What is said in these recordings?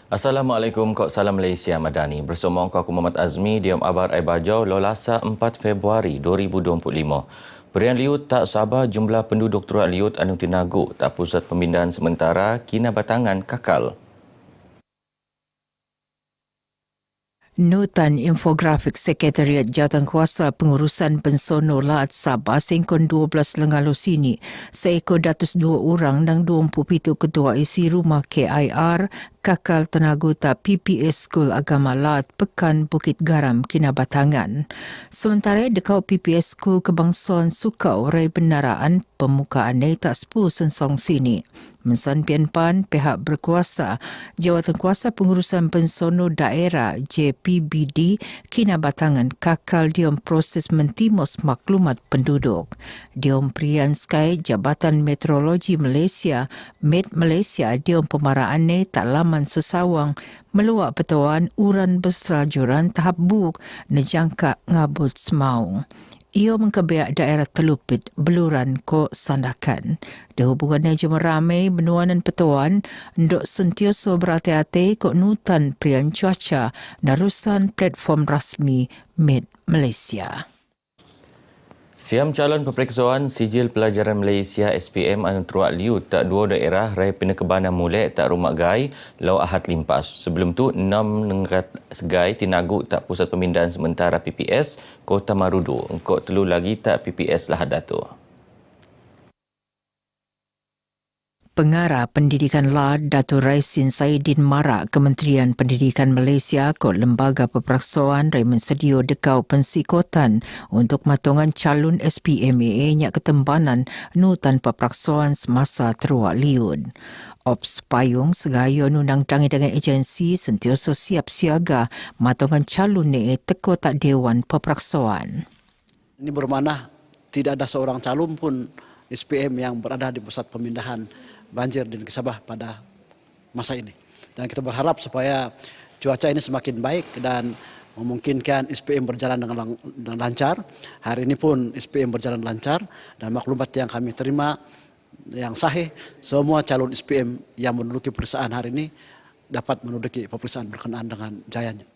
Assalamualaikum, Kok Salam Malaysia Madani. Bersama aku Muhammad Azmi, diam abar Aibajau, Lolasa 4 Februari 2025. Perian liut tak sabar jumlah penduduk Teruak Liut anu tinagu tak pusat pemindahan sementara Kinabatangan kakal. Notan infografik Sekretariat Jawatankuasa Pengurusan Pensono Laat Sabah sengkon 12 lengalu sini. Seekor 202 orang dan 27 ketua isi rumah KIR Kakal Tenaguta PPS School Agama Laat Pekan Bukit Garam Kinabatangan. Sementara dekau PPS School Kebangsaan Sukau Rai Benaraan Pemukaan tak 10 sensong sini. Mensan Pianpan, pihak berkuasa, Jawatankuasa Pengurusan Pensono Daerah JPBD Kinabatangan kakal diom proses mentimos maklumat penduduk. Diom Prian Sky Jabatan Meteorologi Malaysia, Met Malaysia diom pemaraan tak laman sesawang meluak petuan uran besrajuran tahap buk nejangka ngabut semaung. Ia mengkebiak daerah Telupit, Beluran, Ko Sandakan. Dihubungannya jumlah ramai benuanan petuan, ndok sentioso berhati-hati kok nutan prian cuaca narusan platform rasmi Met Malaysia. Siam calon peperiksaan sijil pelajaran Malaysia SPM anu Teruak Liut tak dua daerah Rai Penekebana Mulek tak Rumah Gai lau Ahad limpas. Sebelum tu 6 negara segai tinagu tak pusat pemindahan sementara PPS Kota Marudu. Engkau telu lagi tak PPS Lahad Dato'. Pengarah Pendidikan Laat Dato' Raisin Saidin Marak Kementerian Pendidikan Malaysia kot Lembaga Peperaksaan rai mensedio dekau pensikotan untuk matongan calon SPMAA nyak ketembanan nutan peperaksaan semasa Teruak Liut. Ops payung segaya undang-undang dengan agensi sentioso siap siaga matongan calon ni teko tak Dewan Peperaksaan. Ini bermakna tidak ada seorang calon pun SPM yang berada di pusat pemindahan banjir di Negeri Sabah pada masa ini. Dan kita berharap supaya cuaca ini semakin baik dan memungkinkan SPM berjalan dengan lancar. Hari ini pun SPM berjalan lancar dan maklumat yang kami terima yang sahih, semua calon SPM yang menduduki peperiksaan hari ini dapat menduduki peperiksaan berkenaan dengan jayanya.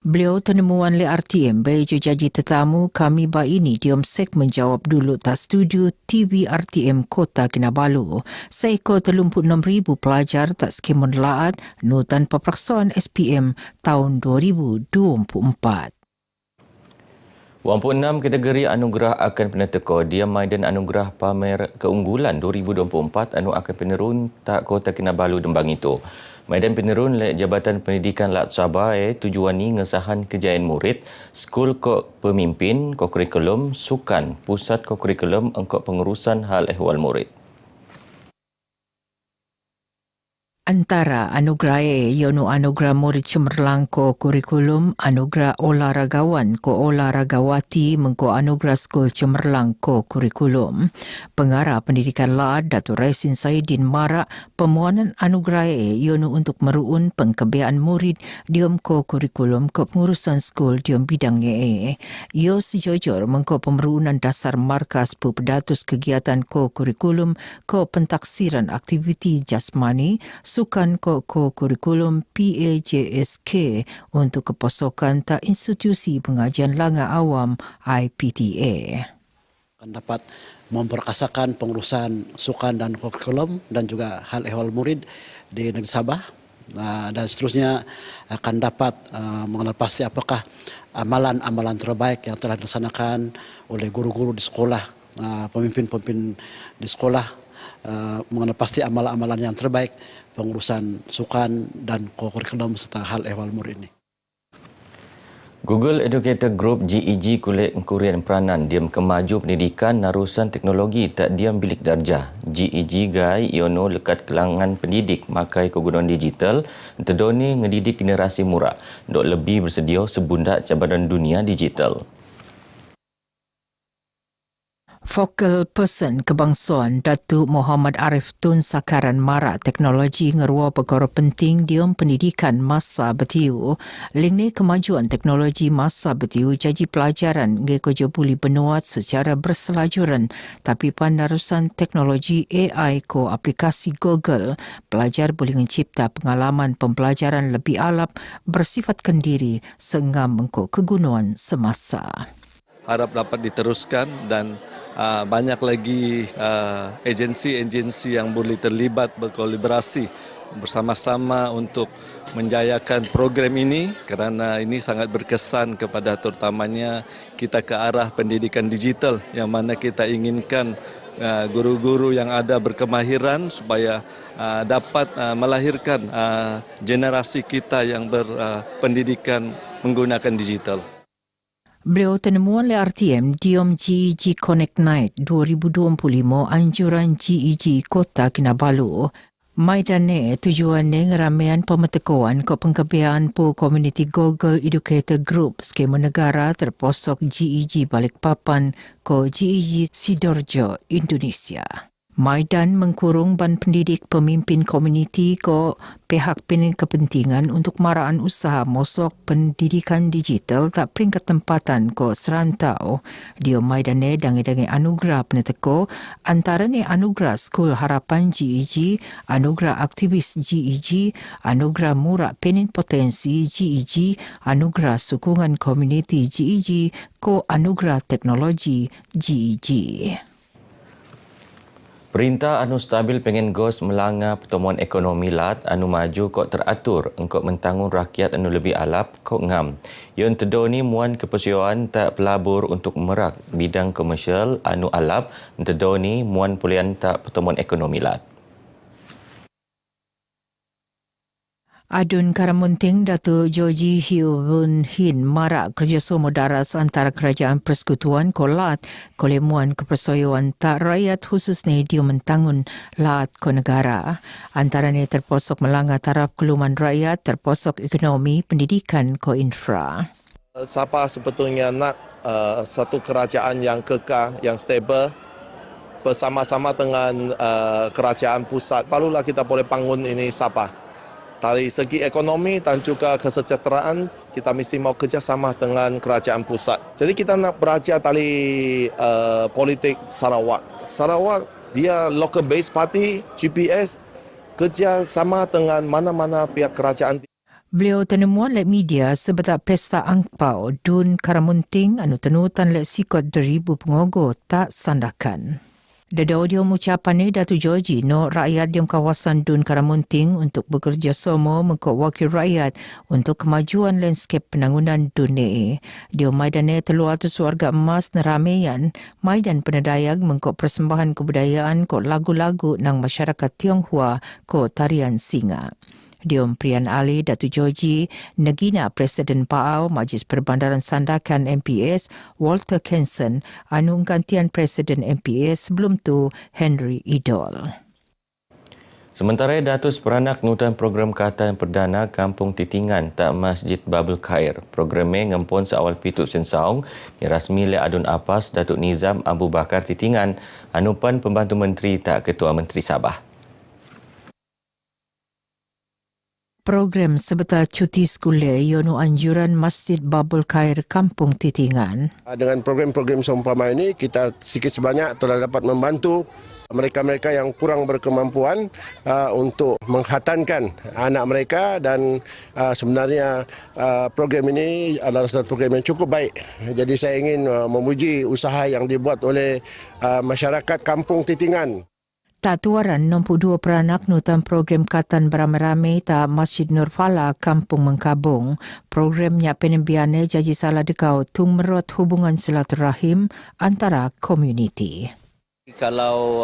Beliau tenemuan le RTM baju jadi tetamu kami ini diom sek menjawab dulu tak studio TV RTM Kota Kinabalu. Seekor 36,000 pelajar tak skemon laat nutan peperiksaan SPM tahun 2024. 86 kategori anugerah akan pernah teko dia Maidan Anugerah Pamer Keunggulan 2024 anu akan penerun tak Kota Kinabalu Dembang itu. Maidan penerun le Jabatan Pendidikan Laat Sabah tujuan ni ngesahan kejayaan murid, skul kok pemimpin, kok kurikulum, sukan, pusat kok kurikulum, engkau pengurusan hal ehwal murid. Antara anugerah iaitu anugerah murid cemerlang ko kurikulum, anugerah olahragawan ko olahragawati mengko anugerah skul cemerlang ko kurikulum. Pengarah Pendidikan Laat Dato' Raisin Saidin Marak pemohonan anugerah iaitu untuk meruun pengkebiaan murid diom ko kurikulum ko pengurusan skul diom bidang Ia sejujur mengko pemeruunan dasar markas pedatus kegiatan ko kurikulum ko pentaksiran aktiviti jasmani sukan ko kurikulum PAJSK untuk keposokan tak institusi pengajian langgar awam IPTA. Akan dapat memperkasakan pengurusan sukan dan kurikulum dan juga hal ehwal murid di Negeri Sabah dan seterusnya akan dapat mengenal pasti apakah amalan-amalan terbaik yang telah dilaksanakan oleh guru-guru di sekolah, pemimpin-pemimpin di sekolah mengenal pasti amalan-amalan yang terbaik pengurusan sukan dan kurikulum serta hal ehwal murid ini. Google Educator Group GEG kulit Kurian peranan diam kemaju pendidikan narusan teknologi tak diam bilik darjah. GEG gai iono lekat kelangan pendidik makai kegunaan digital terdoni ngedidik generasi muda dok lebih bersedia sebundak cabaran dunia digital. Focal Person Kebangsaan Datuk Muhammad Arif Tun Sakaran marak teknologi ngerua perkara penting diom pendidikan masa bertiu. Lingni kemajuan teknologi masa bertiu jadi pelajaran ngekojo buli benuat secara berselajuran tapi pandarusan teknologi AI ko aplikasi Google, pelajar boleh mencipta pengalaman pembelajaran lebih alap bersifat kendiri sengam mengko kegunaan semasa. Harap dapat diteruskan dan banyak lagi agensi-agensi yang boleh terlibat berkolaborasi bersama-sama untuk menjayakan program ini kerana ini sangat berkesan kepada terutamanya kita ke arah pendidikan digital yang mana kita inginkan guru-guru yang ada berkemahiran supaya dapat melahirkan generasi kita yang berpendidikan menggunakan digital. Beliau tenemuan le RTM diom GEG Connect Night 2025 anjuran GEG Kota Kinabalu. Maidane tujuannya ngeramian pemetekuan ke pengkebiaan po Community Google Educator Group skema negara terposok GEG Balikpapan ko GEG Sidoarjo, Indonesia. Maidan mengkurung ban pendidik pemimpin komuniti ko pihak kepentingan untuk maraan usaha mosok pendidikan digital tak peringkat tempatan ko serantau. Dia maidane dangi-dangi anugerah peneteko antara ni anugerah Skul Harapan GEG, anugerah aktivis GEG, anugerah murak penin potensi GEG, anugerah sokongan komuniti GEG ko anugerah teknologi GEG. Perintah anu stabil pengen gos melanggar pertemuan ekonomi lat anu maju kok teratur engkau mentanggung rakyat anu lebih alap kok ngam. Yon tedo ni muan kepercayaan tak pelabur untuk merak bidang komersial anu alap tedo ni muan pulian tak pertemuan ekonomi lat. Adun Karamunting Datuk Georgie Hugh Bun Hin marak kerjasama daras antara Kerajaan Persekutuan Kolat kolemuan kepersoalan tak rakyat khususnya dia mentangun lat ko negara. Antaranya terposok melanggar taraf keluman rakyat, terposok ekonomi, pendidikan ko infra. Sabah sebetulnya nak satu kerajaan yang kekal, yang stabil bersama-sama dengan kerajaan pusat. Barulah kita boleh bangun ini Sabah. Dari segi ekonomi dan juga kesejahteraan, kita mesti mau kerjasama dengan kerajaan pusat. Jadi kita nak belajar dari politik Sarawak. Sarawak, dia local based party, GPS, kerjasama dengan mana-mana pihak kerajaan. Beliau tenemuan lek media sebetak pesta angpau Dun Karamunting anu tenutan lek sikot 2,000 pengogo tak sandakan. Dadau dia ucapan ni Datuk Georgie no rakyat di kawasan Dun Karamunting untuk bekerjasama mengkau wakil rakyat untuk kemajuan landscape penangunan Dun ni. Dia maidane teluar tu warga emas neramaian maidan penedayag mengkau persembahan kebudayaan ko lagu-lagu nang masyarakat Tionghoa ko tarian singa. Diom Prian Ali Datuk Georgie Negina Presiden PAAU Majlis Perbandaran Sandakan MPS Walter Kenson anu gantian Presiden MPS sebelum tu Henry Idol. Sementara Datuk Seperanak nutan program Katan Perdana Kampung Titingan tak Masjid Babul Khair. Programnya ngempun seawal pituk sensaung yang rasmi le Adun Apas Datuk Nizam Abu Bakar Titingan anupan pembantu menteri tak Ketua Menteri Sabah. Program sebetul cuti sekolah ionu anjuran Masjid Babul Khair Kampung Titingan. Dengan program-program seumpama ini, kita sikit sebanyak telah dapat membantu mereka-mereka yang kurang berkemampuan untuk menghatankan anak mereka dan sebenarnya program ini adalah satu program yang cukup baik. Jadi saya ingin memuji usaha yang dibuat oleh masyarakat Kampung Titingan. Tak tuaran 62 peranak nutan program Katan beramai-ramai tak Masjid Nur Fala Kampung Mengkabung. Programnya penembiannya jadi salah dekau tung merot hubungan silaturahim antara komuniti. Kalau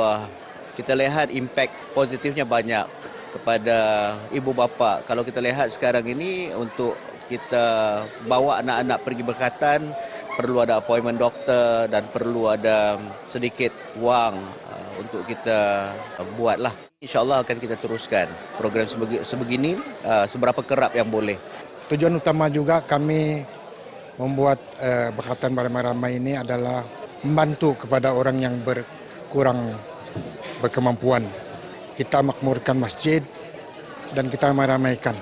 kita lihat impak positifnya banyak kepada ibu bapa. Kalau kita lihat sekarang ini untuk kita bawa anak-anak pergi berkhatan, perlu ada appointment doktor dan perlu ada sedikit wang untuk kita buatlah. InsyaAllah akan kita teruskan program sebegini seberapa kerap yang boleh. Tujuan utama juga kami membuat berkhatan beramai-ramai ini adalah membantu kepada orang yang kurang berkemampuan. Kita makmurkan masjid dan kita meramaikan.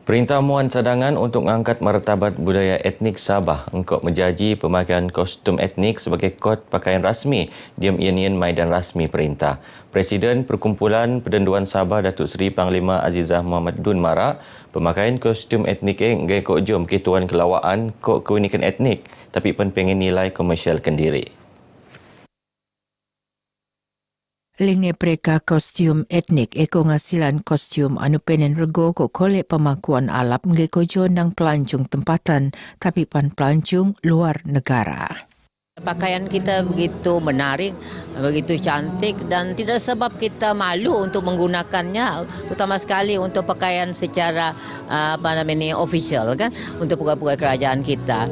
Perintah Muan Cadangan untuk mengangkat martabat budaya etnik Sabah engkau menjaji pemakaian kostum etnik sebagai kod pakaian rasmi di Union Maidan Rasmi Perintah. Presiden Perkumpulan Perdenduan Sabah Datuk Seri Panglima Azizah Muhammad Dun Marak, pemakaian kostum etnik ngai kok jom kituan kelawaan kok keunikan etnik tapi pun pengen nilai komersial kendiri. Linge preka kostium etnik eko ngasilan kostium anu penen rego ko kolek pemakuan alap ngeko nang pelancong tempatan tapi pan pelancong luar negara. Pakaian kita begitu menarik, begitu cantik dan tidak sebab kita malu untuk menggunakannya, terutama sekali untuk pakaian secara official kan, untuk pegawai kerajaan kita.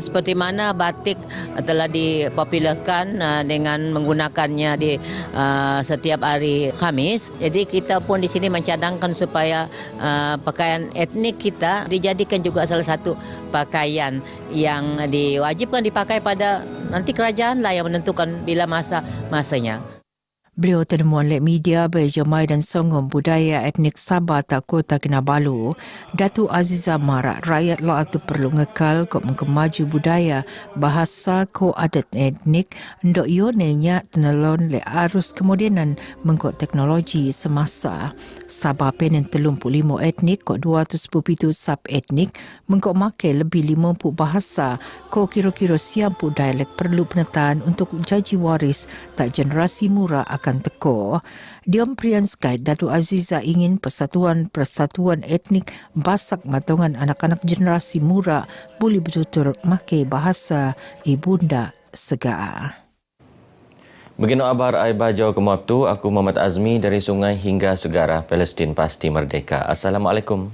Seperti mana batik telah dipopularkan dengan menggunakannya di setiap hari Khamis. Jadi kita pun di sini mencadangkan supaya pakaian etnik kita dijadikan juga salah satu pakaian yang diwajibkan dipakai pada nanti kerajaan lah yang menentukan bila masanya. Beliau terdemuan oleh media berjamai dan songong budaya etnik Sabah tak Kota Kinabalu. Datuk Azizah Marak, rakyat lo itu perlu ngekal kok mengkemaju budaya bahasa ko adat etnik ndok yo nenya tenelon le arus kemodenan mengkot teknologi semasa. Sabah penen 35 etnik kok 207 sub etnik mengkot makai lebih 50 bahasa ko kira-kira 90 dialek perlu penataan untuk jaji waris tak generasi mura akan teko. Diam Prian Sky, Datuk Azizah ingin persatuan etnik Basak matongan anak-anak generasi mura boleh betul-betul makai bahasa ibunda Segaa. Begini abar Aiba Jawa Kemabtu, aku Muhammad Azmi dari Sungai hingga Segara, Palestin pasti merdeka. Assalamualaikum.